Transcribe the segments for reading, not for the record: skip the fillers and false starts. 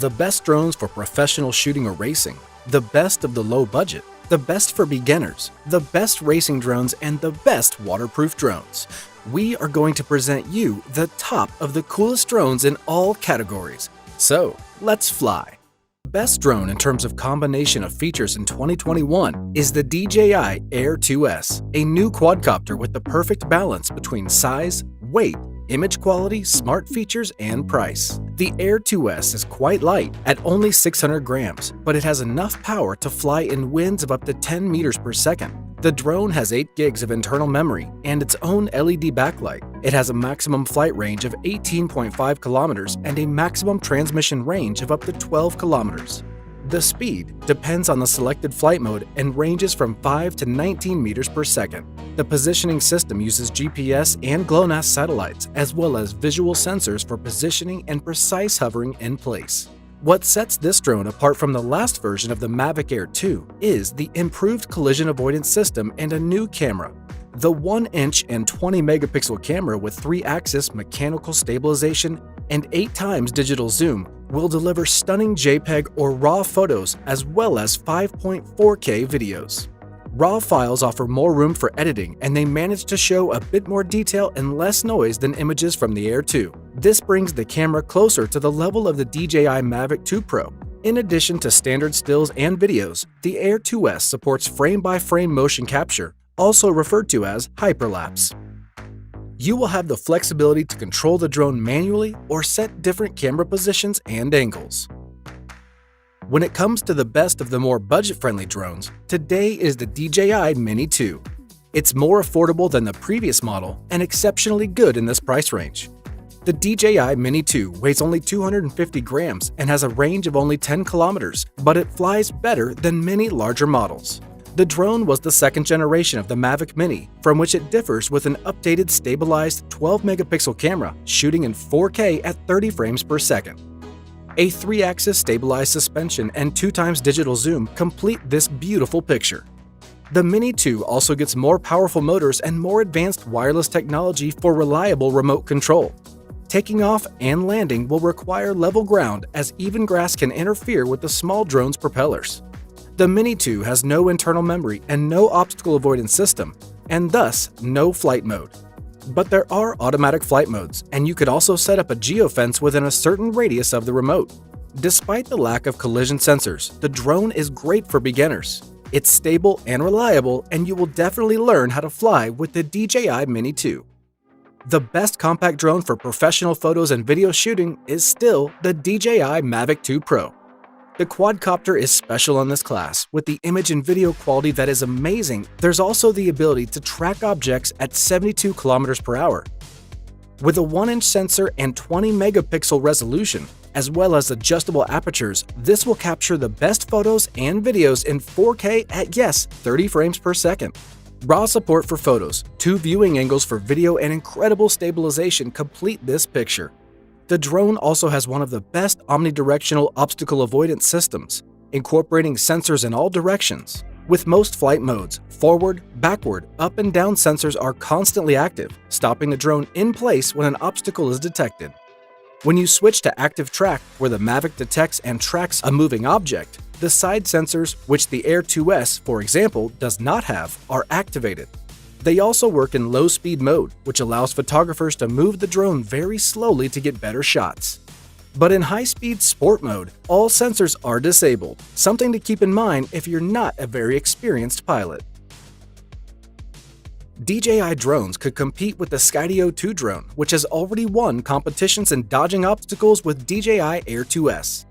the best drones for professional shooting or racing, the best of the low budget, the best for beginners, the best racing drones, and the best waterproof drones. We are going to present you the top of the coolest drones in all categories. So, let's fly. The best drone in terms of combination of features in 2021 is the DJI Air 2S, a new quadcopter with the perfect balance between size, weight, image quality, smart features, and price. The Air 2S is quite light at only 600 grams, but it has enough power to fly in winds of up to 10 meters per second. The drone has 8 gigs of internal memory and its own LED backlight. It has a maximum flight range of 18.5 kilometers and a maximum transmission range of up to 12 kilometers. The speed depends on the selected flight mode and ranges from 5 to 19 meters per second. The positioning system uses GPS and GLONASS satellites, as well as visual sensors for positioning and precise hovering in place. What sets this drone apart from the last version of the Mavic Air 2 is the improved collision avoidance system and a new camera. The 1-inch and 20-megapixel camera with 3-axis mechanical stabilization and 8 times digital zoom will deliver stunning JPEG or RAW photos as well as 5.4K videos. RAW files offer more room for editing, and they manage to show a bit more detail and less noise than images from the Air 2. This brings the camera closer to the level of the DJI Mavic 2 Pro. In addition to standard stills and videos, the Air 2S supports frame-by-frame motion capture, also referred to as hyperlapse. You will have the flexibility to control the drone manually or set different camera positions and angles. When it comes to the best of the more budget-friendly drones, today is the DJI Mini 2. It's more affordable than the previous model and exceptionally good in this price range. The DJI Mini 2 weighs only 250 grams and has a range of only 10 kilometers, but it flies better than many larger models. The drone was the second generation of the Mavic Mini, from which it differs with an updated stabilized 12-megapixel camera shooting in 4K at 30 frames per second. A 3-axis stabilized suspension and 2 times digital zoom complete this beautiful picture. The Mini 2 also gets more powerful motors and more advanced wireless technology for reliable remote control. Taking off and landing will require level ground, as even grass can interfere with the small drone's propellers. The Mini 2 has no internal memory and no obstacle avoidance system, and thus no flight mode. But there are automatic flight modes, and you could also set up a geofence within a certain radius of the remote. Despite the lack of collision sensors, the drone is great for beginners. It's stable and reliable, and you will definitely learn how to fly with the DJI Mini 2. The best compact drone for professional photos and video shooting is still the DJI Mavic 2 Pro. The quadcopter is special in this class, with the image and video quality that is amazing. There's also the ability to track objects at 72 kilometers per hour. With a 1-inch sensor and 20-megapixel resolution, as well as adjustable apertures, this will capture the best photos and videos in 4K at, yes, 30 frames per second. RAW support for photos, 2 viewing angles for video, and incredible stabilization complete this picture. The drone also has one of the best omnidirectional obstacle avoidance systems, incorporating sensors in all directions. With most flight modes, forward, backward, up and down sensors are constantly active, stopping the drone in place when an obstacle is detected. When you switch to active track, where the Mavic detects and tracks a moving object, the side sensors, which the Air 2S, for example, does not have, are activated. They also work in low-speed mode, which allows photographers to move the drone very slowly to get better shots. But in high-speed sport mode, all sensors are disabled, something to keep in mind if you're not a very experienced pilot. DJI drones could compete with the Skydio 2 drone, which has already won competitions in dodging obstacles with DJI Air 2S.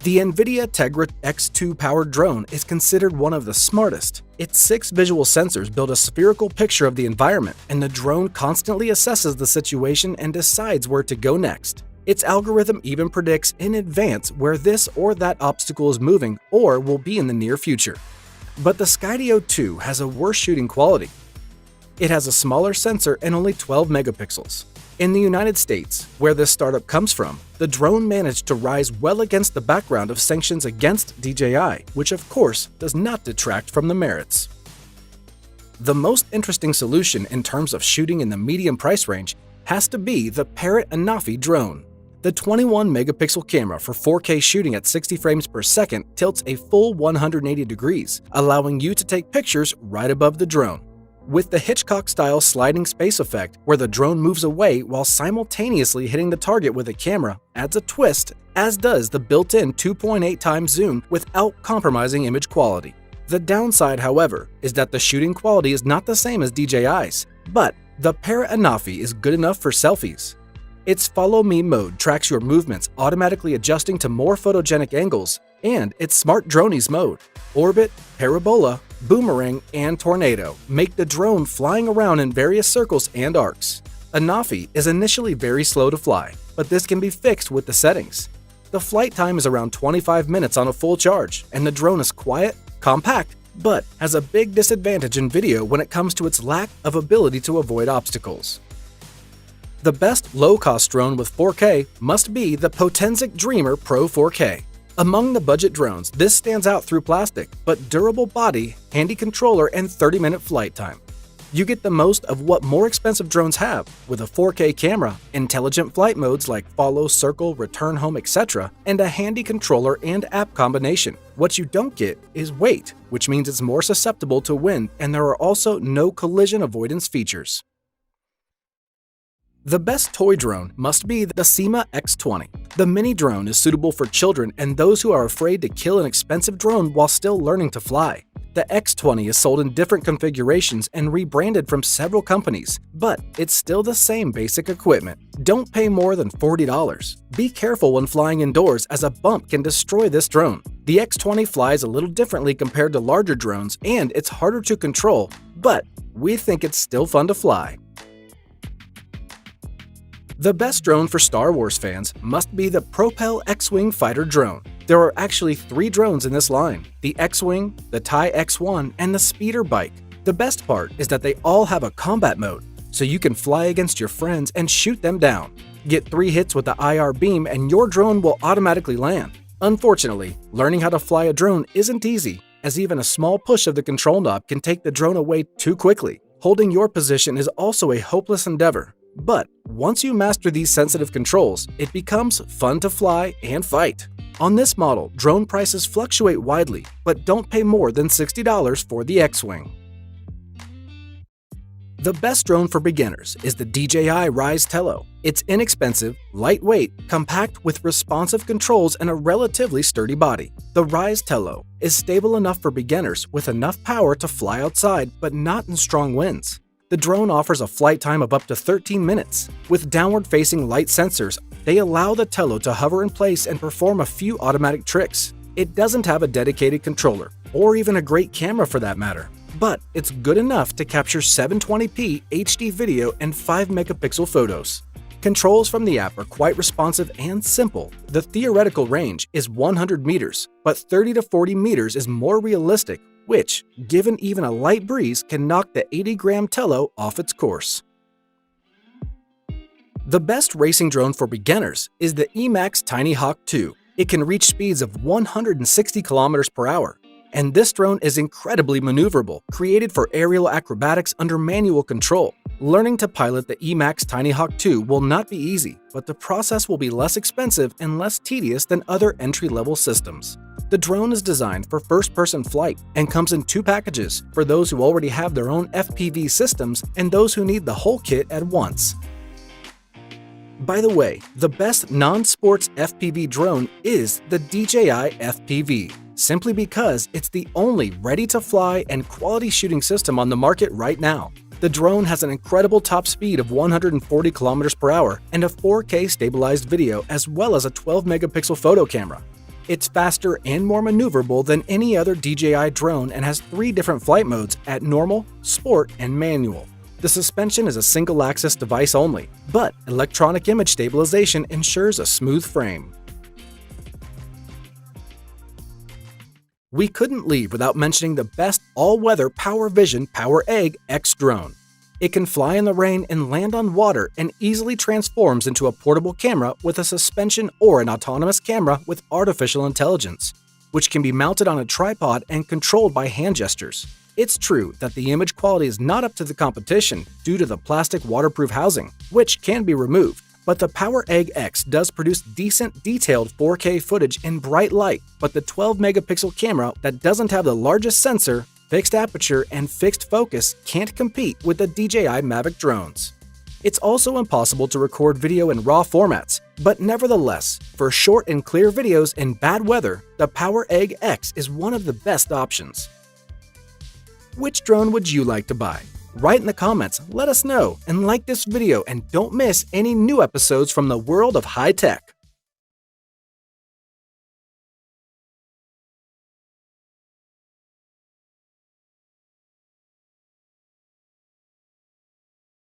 The NVIDIA Tegra X2 powered drone is considered one of the smartest. Its 6 visual sensors build a spherical picture of the environment, and the drone constantly assesses the situation and decides where to go next. Its algorithm even predicts in advance where this or that obstacle is moving or will be in the near future. But the Skydio 2 has a worse shooting quality. It has a smaller sensor and only 12 megapixels. In the United States, where this startup comes from, the drone managed to rise well against the background of sanctions against DJI, which of course does not detract from the merits. The most interesting solution in terms of shooting in the medium price range has to be the Parrot Anafi drone. The 21 megapixel camera for 4K shooting at 60 frames per second tilts a full 180 degrees, allowing you to take pictures right above the drone. With the Hitchcock-style sliding space effect, where the drone moves away while simultaneously hitting the target with a camera, adds a twist, as does the built-in 2.8 times zoom without compromising image quality. The downside, however, is that the shooting quality is not the same as DJI's, but the Para Anafi is good enough for selfies. Its Follow Me mode tracks your movements, automatically adjusting to more photogenic angles, and its Smart Dronies mode, Orbit, Parabola, Boomerang, and Tornado, make the drone flying around in various circles and arcs. Anafi is initially very slow to fly, but this can be fixed with the settings. The flight time is around 25 minutes on a full charge, and the drone is quiet, compact, but has a big disadvantage in video when it comes to its lack of ability to avoid obstacles. The best low-cost drone with 4K must be the Potensic Dreamer Pro 4K. Among the budget drones, this stands out through plastic, but durable body, handy controller, and 30-minute flight time. You get the most of what more expensive drones have, with a 4K camera, intelligent flight modes like follow, circle, return home, etc., and a handy controller and app combination. What you don't get is weight, which means it's more susceptible to wind, and there are also no collision avoidance features. The best toy drone must be the Syma X20. The mini drone is suitable for children and those who are afraid to kill an expensive drone while still learning to fly. The X20 is sold in different configurations and rebranded from several companies, but it's still the same basic equipment. Don't pay more than $40. Be careful when flying indoors, as a bump can destroy this drone. The X20 flies a little differently compared to larger drones, and it's harder to control, but we think it's still fun to fly. The best drone for Star Wars fans must be the Propel X-Wing fighter drone. There are actually 3 drones in this line: the X-Wing, the TIE X1, and the Speeder Bike. The best part is that they all have a combat mode, so you can fly against your friends and shoot them down. Get 3 hits with the IR beam and your drone will automatically land. Unfortunately, learning how to fly a drone isn't easy, as even a small push of the control knob can take the drone away too quickly. Holding your position is also a hopeless endeavor. But once you master these sensitive controls, it becomes fun to fly and fight. On this model, drone prices fluctuate widely, but don't pay more than $60 for the X-Wing. The best drone for beginners is the DJI Rise Tello. It's inexpensive, lightweight, compact with responsive controls and a relatively sturdy body. The Rise Tello is stable enough for beginners with enough power to fly outside but not in strong winds. The drone offers a flight time of up to 13 minutes. With downward-facing light sensors, they allow the Tello to hover in place and perform a few automatic tricks. It doesn't have a dedicated controller, or even a great camera for that matter, but it's good enough to capture 720p HD video and 5 megapixel photos. Controls from the app are quite responsive and simple. The theoretical range is 100 meters, but 30 to 40 meters is more realistic, which, given even a light breeze, can knock the 80-gram Tello off its course. The best racing drone for beginners is the Emax Tiny Hawk 2. It can reach speeds of 160 kilometers per hour, and this drone is incredibly maneuverable, created for aerial acrobatics under manual control. Learning to pilot the Emax Tiny Hawk 2 will not be easy, but the process will be less expensive and less tedious than other entry-level systems. The drone is designed for first-person flight and comes in 2 packages for those who already have their own FPV systems and those who need the whole kit at once. By the way, the best non-sports FPV drone is the DJI FPV, simply because it's the only ready-to-fly and quality shooting system on the market right now. The drone has an incredible top speed of 140 kilometers per hour and a 4K stabilized video, as well as a 12-megapixel photo camera. It's faster and more maneuverable than any other DJI drone and has 3 different flight modes at normal, sport, and manual. The suspension is a single-axis device only, but electronic image stabilization ensures a smooth frame. We couldn't leave without mentioning the best all-weather PowerVision PowerEgg X drone. It can fly in the rain and land on water and easily transforms into a portable camera with a suspension or an autonomous camera with artificial intelligence, which can be mounted on a tripod and controlled by hand gestures. It's true that the image quality is not up to the competition due to the plastic waterproof housing, which can be removed, But the Power Egg X does produce decent, detailed 4K footage in bright light, but the 12-megapixel camera that doesn't have the largest sensor, fixed aperture, and fixed focus can't compete with the DJI Mavic drones. It's also impossible to record video in RAW formats, but nevertheless, for short and clear videos in bad weather, the Power Egg X is one of the best options. Which drone would you like to buy? Write in the comments, let us know, and like this video and don't miss any new episodes from the world of high tech.